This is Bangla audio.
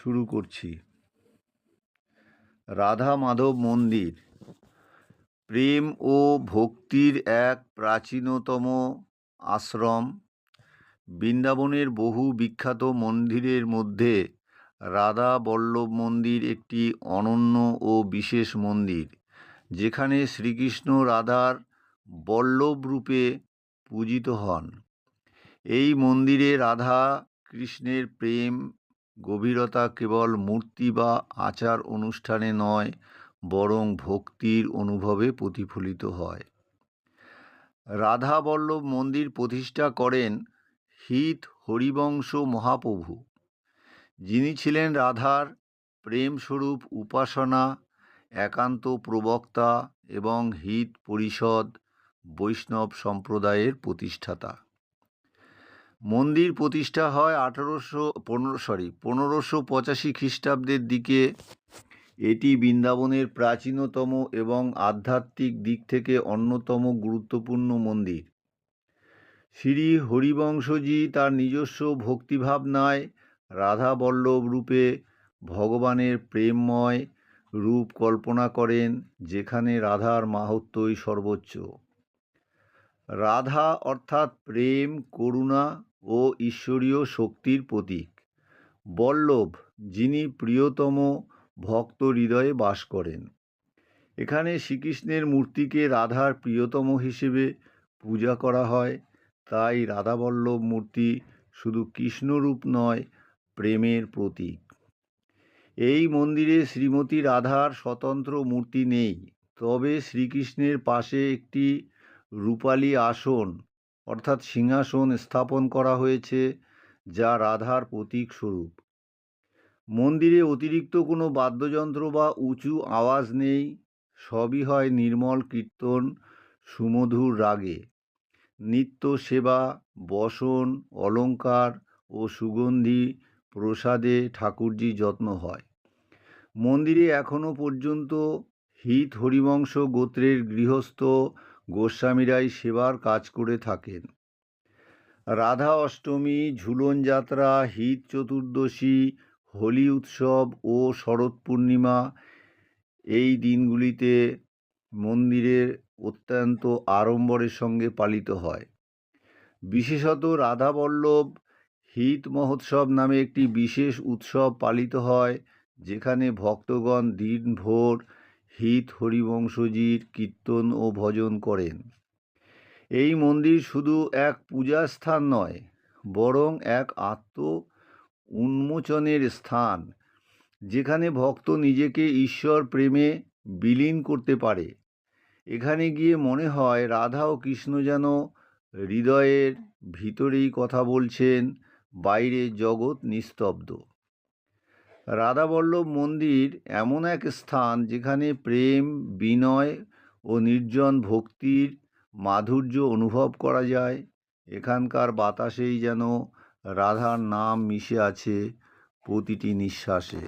শুরু করছি। রাধা মাধব মন্দির প্রেম ও ভক্তির এক প্রাচীনতম আশ্রম। বৃন্দাবনের বহু বিখ্যাত মন্দিরের মধ্যে রাধা বল্লভ মন্দির একটি অনন্য ও বিশেষ মন্দির, যেখানে শ্রীকৃষ্ণ রাধার বল্লভ রূপে পূজিত হন। এই মন্দিরে রাধা কৃষ্ণের প্রেম গভীরতা কেবল মূর্তি বা আচার অনুষ্ঠানে নয়, বরং ভক্তির অনুভবে প্রতিফলিত হয়। রাধা বল্লভ মন্দির প্রতিষ্ঠা করেন হিত হরিবংশ মহাপ্রভু, যিনি ছিলেন রাধার প্রেমস্বরূপ উপাসনা, একান্ত প্রবক্তা এবং হিত পরিষদ বৈষ্ণব সম্প্রদায়ের প্রতিষ্ঠাতা। মন্দির প্রতিষ্ঠা হয় 1585 খ্রিস্টাব্দের দিকে। এটি বৃন্দাবনের প্রাচীনতম এবং আধ্যাত্মিক দিক থেকে অন্যতম গুরুত্বপূর্ণ মন্দির। শ্রী হরিবংশজি তার নিজস্ব ভক্তিভাবনায় রাধা বল্লভ রূপে ভগবানের প্রেমময় রূপ কল্পনা করেন, যেখানে রাধার মাহাত্ম্যই সর্বোচ্চ। রাধা অর্থাৎ প্রেম, করুণা ও ঈশ্বরীয় শক্তির প্রতীক। বল্লভ, যিনি প্রিয়তম ভক্ত হৃদয়ে বাস করেন। এখানে শ্রীকৃষ্ণের মূর্তিকে রাধার প্রিয়তম হিসেবে পূজা করা হয়, তাই রাধাবল্লভ মূর্তি শুধু কৃষ্ণরূপ নয়, প্রেমের প্রতীক। এই মন্দিরে শ্রীমতী রাধার স্বতন্ত্র মূর্তি নেই, তবে শ্রীকৃষ্ণের পাশে একটি রূপালী আসন অর্থাৎ সিংহাসন স্থাপন করা হয়েছে, যা রাধার প্রতীক স্বরূপ। মন্দিরে অতিরিক্ত কোনো বাদ্যযন্ত্র বা উঁচু আওয়াজ নেই, সবই হয় নির্মল কীর্তন, সুমধুর রাগে। নিত্য সেবা, বসন, অলঙ্কার ও সুগন্ধি প্রসাদে ঠাকুরজি যত্ন হয়। মন্দিরে এখনও পর্যন্ত হিত হরিবংশ গোত্রের গৃহস্থ গোস্বামীরাই সেবার কাজ করে থাকেন। রাধা অষ্টমী, ঝুলন যাত্রা, হিত চতুর্দশী, হোলি উৎসব ও শরৎ পূর্ণিমা এই দিনগুলিতে মন্দিরের অত্যন্ত আড়ম্বরের সঙ্গে পালিত হয়। বিশেষত রাধাবল্লভ হিত মহোৎসব নামে একটি বিশেষ উৎসব পালিত হয়, যেখানে ভক্তগণ দিনভর হিত হরিবংশজির কীর্তন ও ভজন করেন। এই মন্দির শুধু এক পূজা স্থান নয়, বরং এক আত্ম উন্মোচনের স্থান, যেখানে ভক্ত নিজেকে ঈশ্বর প্রেমে বিলীন করতে পারে। এখানে গিয়ে মনে হয় রাধা ও কৃষ্ণ যেন হৃদয়ের ভিতরেই কথা বলছেন, বাইরে জগৎ নিস্তব্ধ। রাধাবল্লভ মন্দির এমন এক স্থান যেখানে প্রেম, বিনয় ও নির্জন ভক্তির মাধুর্য অনুভব করা যায়। এখানকার বাতাসেই যেন রাধার নাম মিশে আছে প্রতিটি নিঃশ্বাসে।